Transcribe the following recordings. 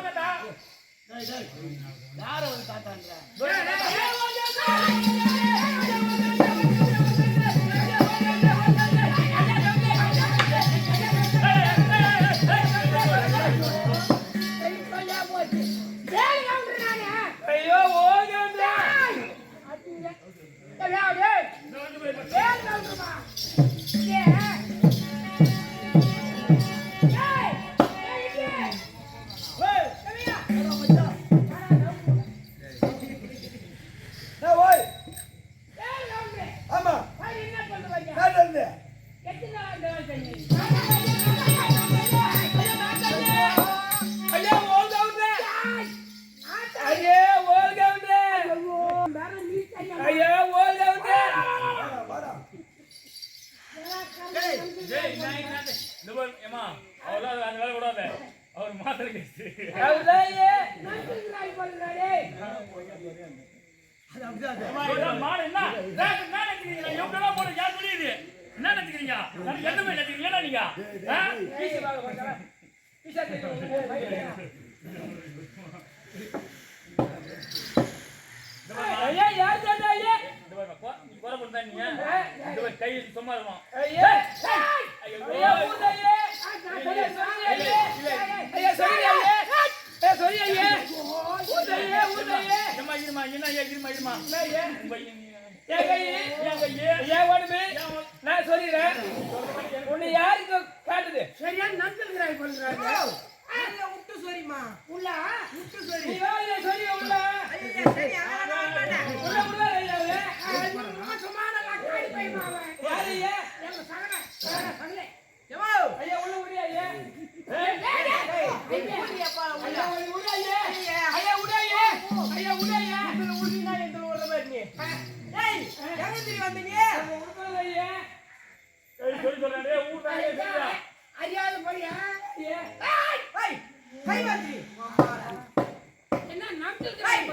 கரெக்டாக யார வந்து தாத்தான்ற மாடு என்ன பேசுறீங்க என்னமே நினைக்கிறீங்க ஏன்னா நீங்க பீசி வாங்க போறா பீசா ஐயா யார் சொல்றா ஐயா நீ போற பண்ணா நீ இந்த கை சும்மா இருக்கும் ஐயா ஐயா ஊதையே ஐயா சொல்லி ஐயா ஏ சொல்லி ஐயா ஊதையே ஊதையே ஏமா இருமா என்ன ஐயா இருமா ஐயா ஏன் ஓடுமே நான் சொல்லிடுறேன் உன்னை யாருக்கு காட்டுது சரியா நந்துக்கிறாய் பண்றாங்க விட்டு சரிமா உள்ள விட்டு சரி நீ வாங்க சொல்லி உள்ள ஐயா சரி அங்க உள்ள உள்ள ஐயா மோசமான லக்காடி பைமாவ யாரையா எங்க சகல யோ ஐயா உள்ள உள்ள ஐயா ஐயா ஐயா உள்ள ஐயா ஐயா உள்ள ஐயா ஐயா உள்ள ஐயா இதுல உள்ள இந்த உள்ள மாதிரி ஏய் எங்க திரும்பி வந்தீங்க உள்ள ஐயா சொல்றேன் ஊர்தானே தெரியா அறியாத போறியா ஐயா ஏய் கை வந்து என்ன நந்துக்கிறாய்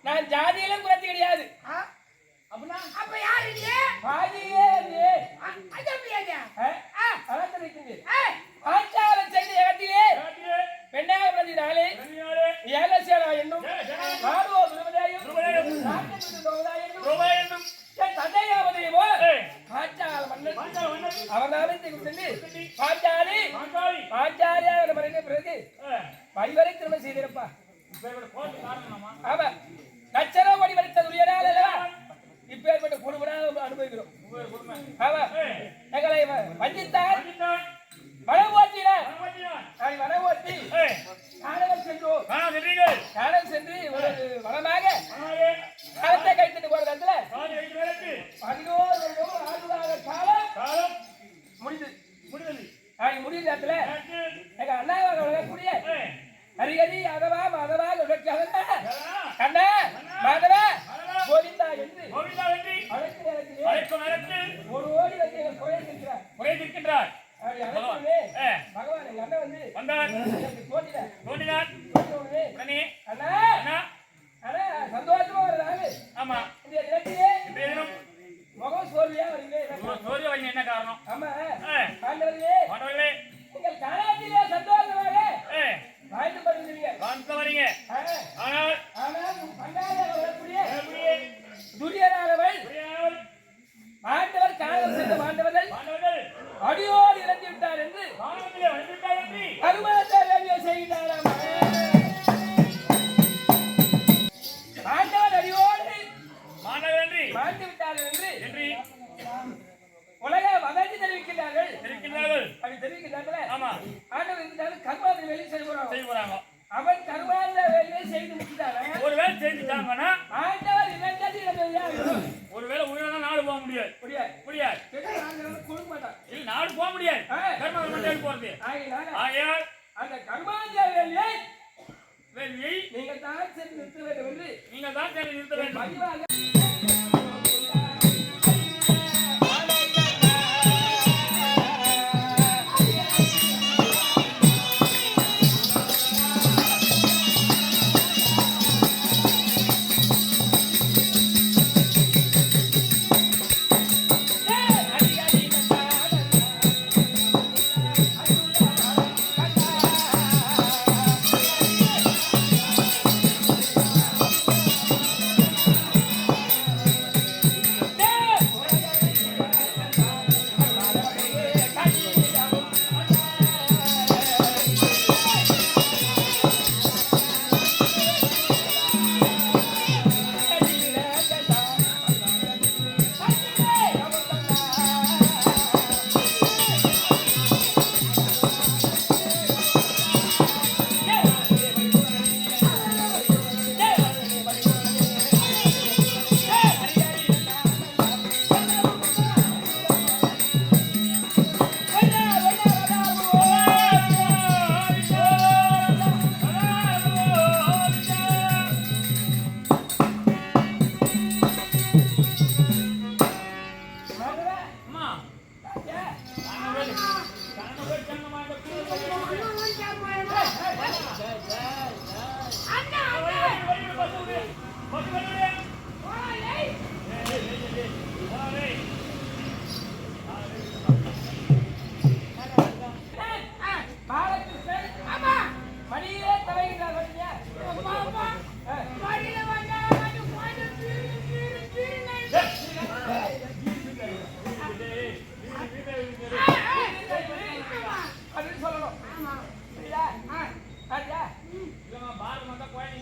நான் ஜாதியில குறைச்சி கிடையாது அப்படினா அப்ப யாரு நீ பாதியே நீ அஜம்பியாடா அலங்கரிக்குது ஆச்சாரம் செய்த இடத்திலே பெண்ணாக பிரதினாலே ஏலசேனா என்னும் மாறுவோ திருமதாயும் நாட்டத்தும் என் தந்தையாவதையோ ஆச்சார மன்னன் அவனாலே சென்று பாஞ்சாலியாக மறைந்த பிறகு பரிவரை திருமணம் செய்திருப்பா ஆமா லட்சணம் ஓடி வரைத்த துரியனால் அல்லவா இப்பேற்பட்ட கொடுமையாக அனுபவிக்கிறோம் ஆமா எங்களை வஞ்சித்தார் வனம் ஓட்டினார் நான் வனம் ஓட்டி காணகம் சென்றோம் காணகம் சென்று ஒரு வனமாக காலத்தை கழித்துட்டு போற இடத்துல 11 வருடம் காலம் முடிந்தது முடிந்த இடத்துல எங்க அண்ணாவாக கூடிய ஹரிஹரி யாதவா மாதவா கண்ணா மாதவா கோவிந்தா என்று அழைக்கும் நேரத்தில் ஒரு ஓடி வந்து எங்கள் குறை நிற்கிறார் பகவான் எங்க அண்ணன் வந்து தோன்றினார் உடனே அண்ணா அண்ணா சந்தோஷமா வருது ஆமா இந்த இடத்திலே முகம் சோர்வியா வரீங்க என்ன காரணம் ஆமா ஆண்டவர்களே நீங்கள் காலாத்திலே சந்தோஷமாக வாழ்ந்து வரீங்க ஆனால் பண்டாரியாக வரக்கூடிய துரியனானவள் ஆண்டவர் காலம் செய்த ஆண்டவர்கள் அடியோடு இறந்து விட்டார் என்று அனுமதித்த வேண்டிய செய்கிறாராம் ஆண்டவர் அடியோடு வாழ்ந்து விட்டார்கள் என்று உலக வதந்தி தெரிவிக்கிறார்கள் அப்படி தெரிவிக்கிறார்கள் ஆண்டவர் இருந்தாலும் கர்மாந்திர வேலையை செய்வாங்க அவன் கர்மாந்திர வேலையை செய்து முடிச்சாங்க ஒருவேளை செஞ்சுட்டாங்கன்னா ஆண்டவர் இவன் ஒருவேளை உயிரோட நாடு போக முடியாது கொடுக்க மாட்டான் இல்ல நாடு போக முடியாது கர்மாந்திர போறது ஆகையால் அந்த கர்மாந்திர வேலையை நீங்கள் தான் சரி நிறுத்த வேண்டும் வேண்டும்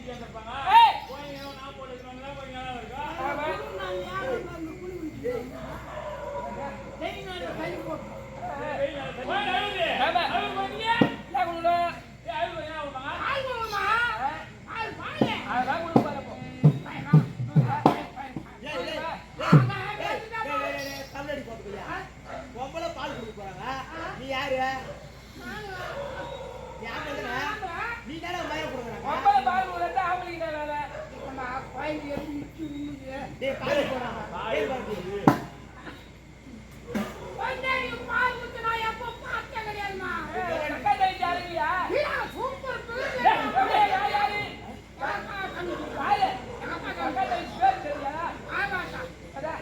வீட்டுல இருப்பாங்க. ஏய். போய் ஏதோ நான் போட்டுக்கிறவங்க தான் கொஞ்சம் நல்லா இருக்கா? ஆமா. வெயில் நாள் போய் அழுது. ஆமா. அழுது போறீங்க? என்ன கொடுங்க? ஏய், அழுது ஏன் அழுவாங்க? அதெல்லாம் கொடுக்க பாருப்போம். கல்லடி போட்டுக்கலையா பொம்பளை பால் கொடுக்க போறாங்க நீ யாரு யார் நீ தானே மயம் கொடுக்குறாங்க ஒன்பது பால் கொடுத்தா அவங்களுக்கு என்ன வேலை? டேய் பால் போறாங்க டேய் பாட்டி கக்கா யாருங்கய்யா? யாரு? பாரு. கக்கா பேர் தெரியா? அதான்.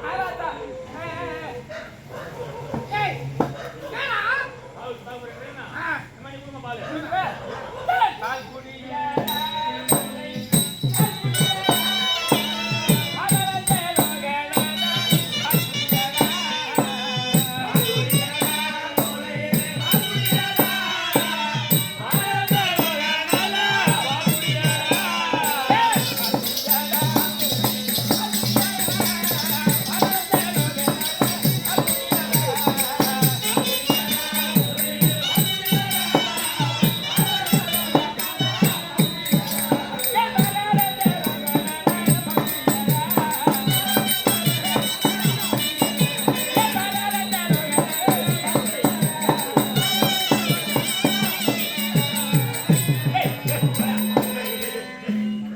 ஆராத்தா. பால் சாப்பிடுறீங்களா? அம்மா நீ கொடுங்க பால். பால் குடியா?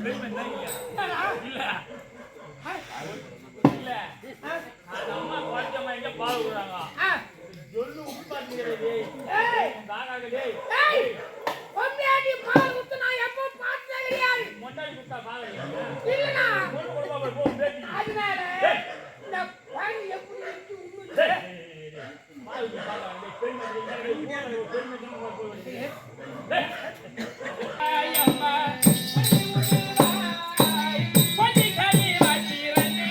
பெருமை தான் இல்ல. இல்ல. இல்ல. அந்த அம்மா குழந்தைம்மா எங்க பால் விடுறாங்க? சொல்லு உட்காந்துக்கிறே டேய். தானாக டேய். மொண்டாடி குத்தா பால் இல்லையா? பொண்ணு கொடுப்பா பாரு, போ பேட்டி. டேய். பால் பால் பெருமை டேய். பெருமை தான் போய் டேய். ஐயம்மா. பொடி கனி வாச்சிரனே.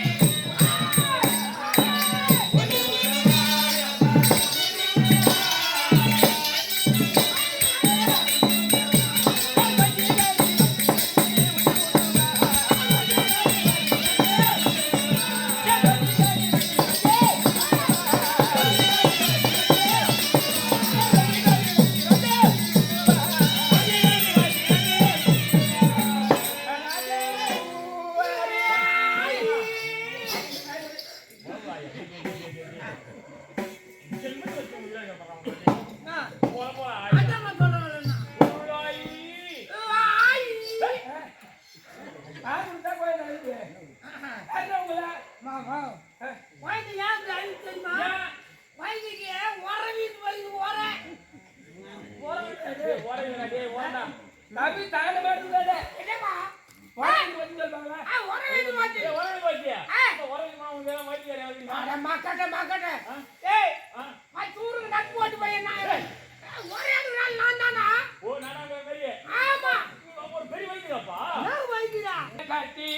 நபி தாண்ட மாட்டேங்குது. என்னப்பா? வாங்கி வந்து சொல்வாங்களா? மக்கட்ட. ஏய், தூருக்கு நட்டு போட்டு போய் என்ன? ஒரே ஒரு நாள் நான் தானா? ஆமா. நான் வைக்கிறா. கட்டி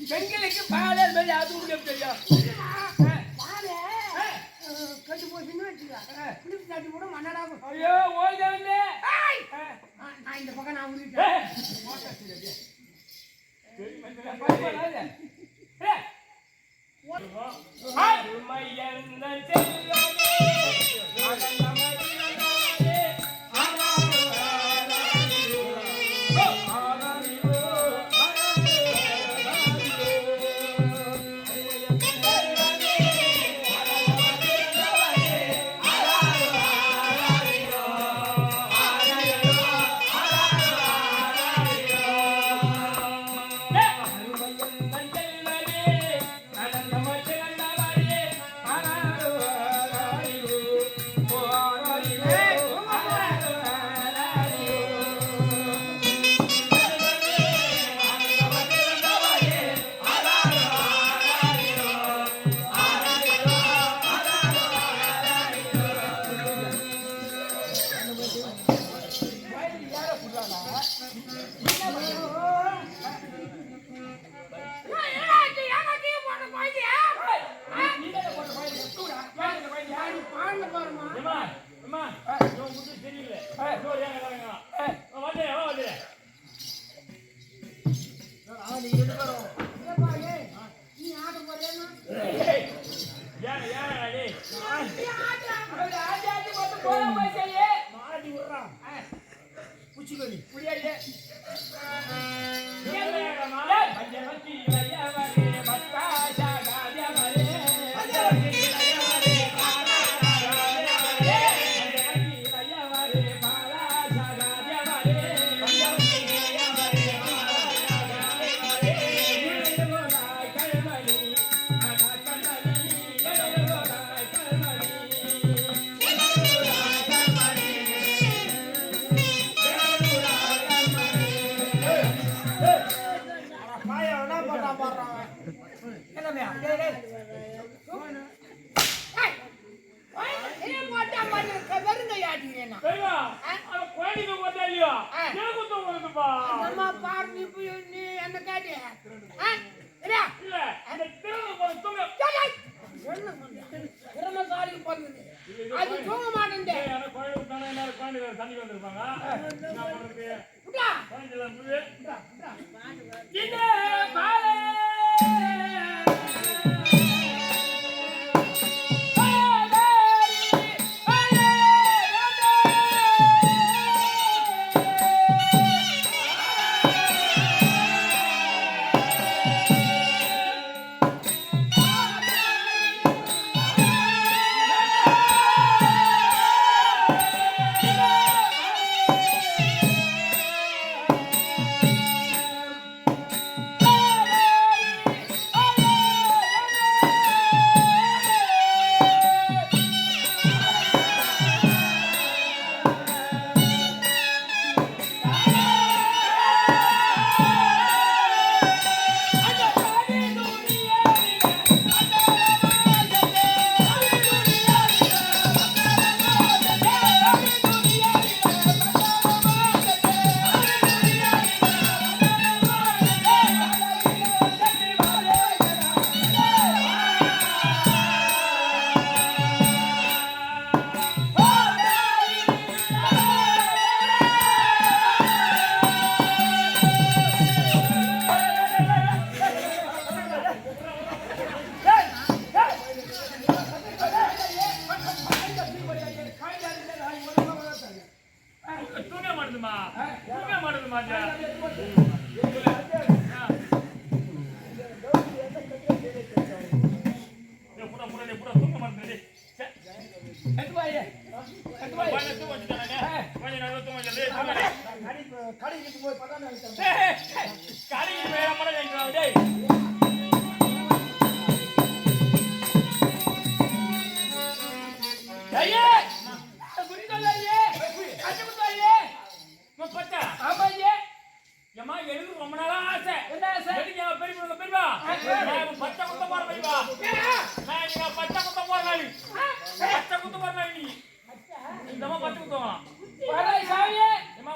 பெண்களுக்கு பாடல் மாதிரி அது உங்களுக்கு தெரியும். கட்டு போச்சுன்னு வச்சுக்க குளிப்பு தட்டி கூட மன்னடாகும். ஐயோ ஓய்தவன்லே நான் இந்த பக்கம் நான் உருவிட்டேன்.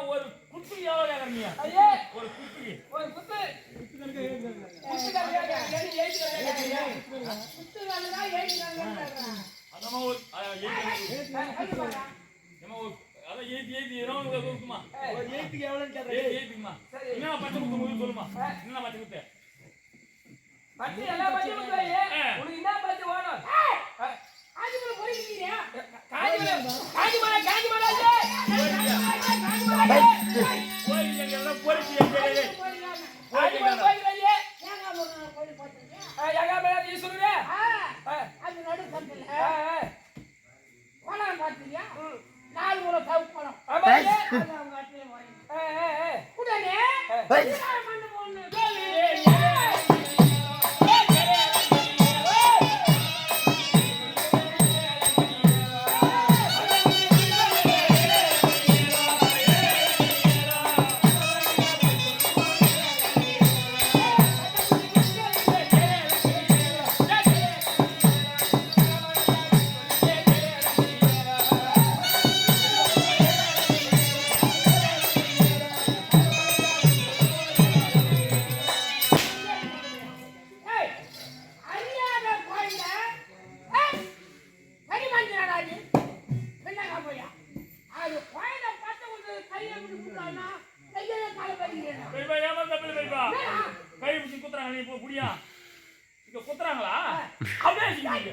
ஒரு குட்டி ஏமா அத ஏத்தி இரவு கொடுக்குமா ஒரு ஏத்துக்கு எவ்வளவுன்னு கேக்குறேன். ஏத்திக்குமா என்ன பச்சை குத்து சொல்லுமா என்ன பச்சை குத்து பச்சை எல்லாம் பச்சை குத்துறாயே. உனக்கு என்ன பச்சை வேணும்? காஞ்சிபுரம் போயிருக்கீங்க. காஞ்சிபுரம் போய் எல்லாம் போறீங்க கை பிடிச்சி குத்துறாங்க நீ புடியா இங்க குத்துறாங்களா அப்படியே நீங்க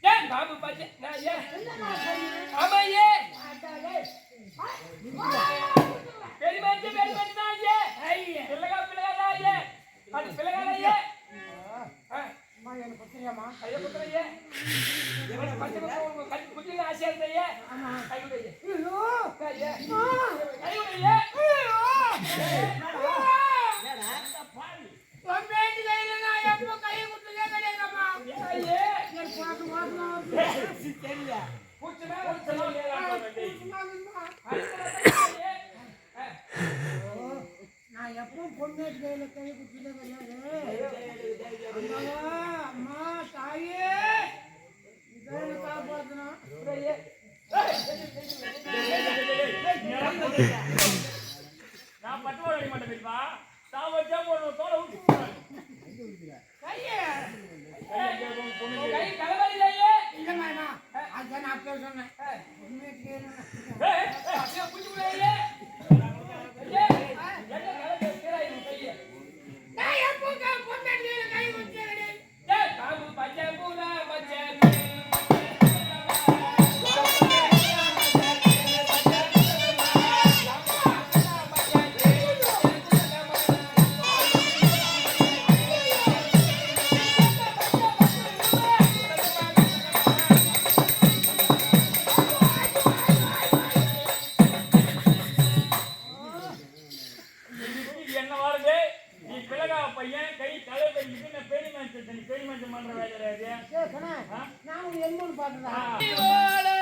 ஏன் பாபு பச்சை நான் ஏன் ஆமா ஏன் பெருமாச்சு நாயே பிள்ளைகா நாயே அது பிள்ளைகா நாயே அம்மா எனக்கு குத்துறியாமா ஐயா குத்துறியே எவன பச்சை கட்டி குத்திங்க ஆசையா இருந்தே ஆமா ஐயோ ஐயோ ஐயா ஐயோ ஐயா என்னடா அந்த பால் ஒம்பேடி கையில நான் எப்போ கை குத்துங்க கிடையாதுமா ஐயே நான் பாத்து வாங்க தெரியல குத்துனா நான் எப்போ பொண்ணேடி கையில கை குத்துங்க கிடையாது அம்மா தாயே இதென்ன காப்பாத்தணும் ஐயே நான் பட்டுவாட அடி மாட்டேன் தெரியுமா நான் வச்சா ஒரு தோலை ஊத்தி கையே கை கலவரிலையே இல்ல மாமா அத நான் அப்பவே சொன்னேன் உண்மையே அப்படியே புடிச்சுலையே ஐயே என்ன கலவரி கேராய் கையே நான் எப்போ பொண்ணே கை குத்தியடே டேய் பாபு பச்சை பூலா பச்சை என்ன வாருங்க நீ பிளகா பையன் கை தலை கட்டிட்டு நான் பேரி மேன்சன் பண்ற வேலை நான் என்னன்னு பாத்துடா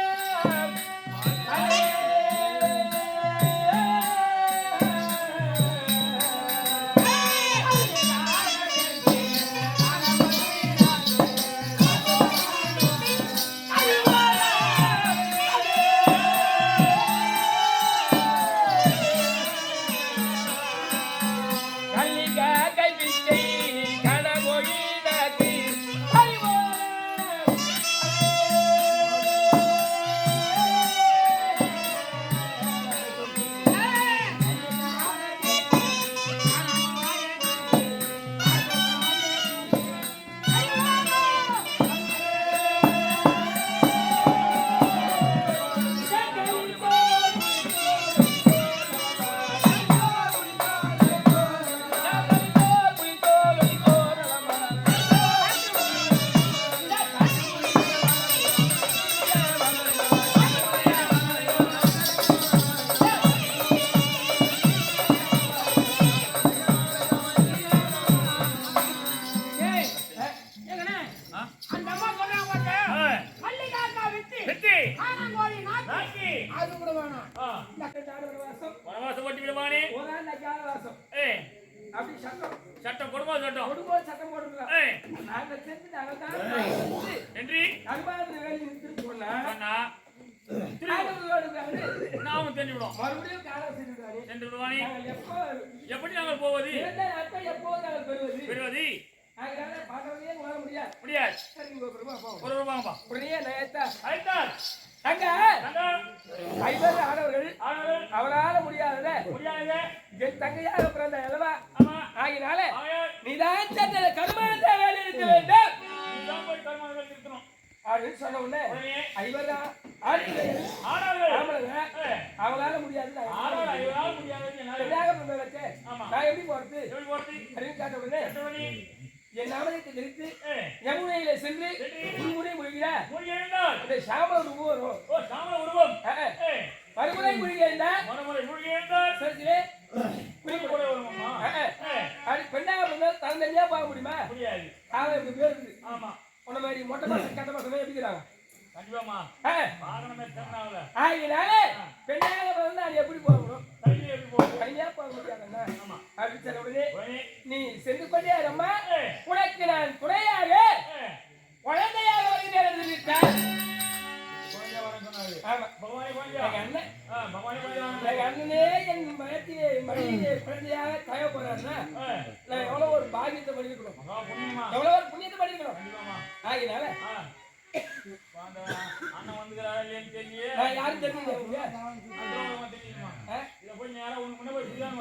சட்டம் கொடுமா சட்டம் சட்டம் போடுங்க நாங்க செஞ்சு நன்றி நாமும் தெரிஞ்சு விடுவோம் சென்று விடுவானே எப்படி நாங்கள் போவது பெறுவது வர்றதே உங்களால முடியாது. முடியாது. சரி, நீங்க ஒரு ரூபா போங்க. ஒரு ரூபாங்கப்பா. உடனே நேத்தா ஐந்தாள். அங்க தங்க. 50 ஆடவர்கள் ஆனவர்கள். அவரால முடியாதத முடியாதே. என் தங்கையாக பிறந்த அல்லவா ஆமா. ஆகினால ஆகையால் நீதான் தன்னை கருமாந்த வேலை இருக்க வேண்டும் நீதான் போய் கருமாதிகள் இருக்கணும். அப்படின்னு சொன்ன உடனே உடனே 50 ஆடவர்கள் ஆனார்கள். ஆம்பளைங்க அவங்களால முடியாது ஆனாள் 50 நாள் முடியாதுன்னு என்னால. பெரியாக பிறந்த வச்சு ஆமா. நான் எப்படி போறது எப்படி போறது? அப்படின்னு கேட்ட உடனே எட்டவனி. என் நாமத்தை தெரிவித்து ஏய். யமுனையில சென்று முன்முறை முழுகிற மூழ்கி எழுந்தாள். அந்த சாம உருவம் வரும் ஓ சாமல உருவம். ஏய். மறுமுறை முழுகியிருந்தா மறுமுறை மூழ்கி எழுந்தாள். சரிச்சிலே குளிக்க கூட வருமாம்மா. ஏய். அது பெண்ணாக பிறந்தால் தனித்தனியா பார்க்க முடியுமா முடியாது. காவல் இப்படி பேர் இருக்குது ஆமா. உன்ன மாதிரி மொட்டை மாசம் கட்ட மாசம் எப்படிக்கிறாங்க கண்டிப்பாம்மா. வாகனமே திறனாகல. ஆகினால பெண்ணாக பிறந்தா அது எப்படி போகணும் கையில எப்படி போகுது? தனியா போக முடியாதுன்னா ஆமா. அப்படி சொன்ன உடனே உடனே நீ சென்று கொண்டே அம்மா ஏய். உனக்கு நான் துணையாக ஏய். குழந்தையாக வருகிறேன் என்று விட்டார். குழந்தை வர சொன்னாரு. ஆமா பகவானே குழந்தை. எங்க அண்ணன் பகவானே குழந்தை. எங்க அண்ணனே என் மனைவியை குழந்தையாக தய போறாருன்னா நான் எவ்வளவு ஒரு பாகியத்தை பண்ணிருக்கணும் மகா புண்ணியமா. எவ்வளவு ஒரு புண்ணியத்தை பண்ணிருக்கணும் கண்டிப்பாம்மா. ஆகினால அந்த அண்ணன் வந்துக்கிறாரா இல்லையான்னு தெரியலையே. நான் யாரும் தெரிஞ்சுக்க தெரியுமா? இதை போய் நேரா உனக்கு முன்ன போய் சொல்லிதான்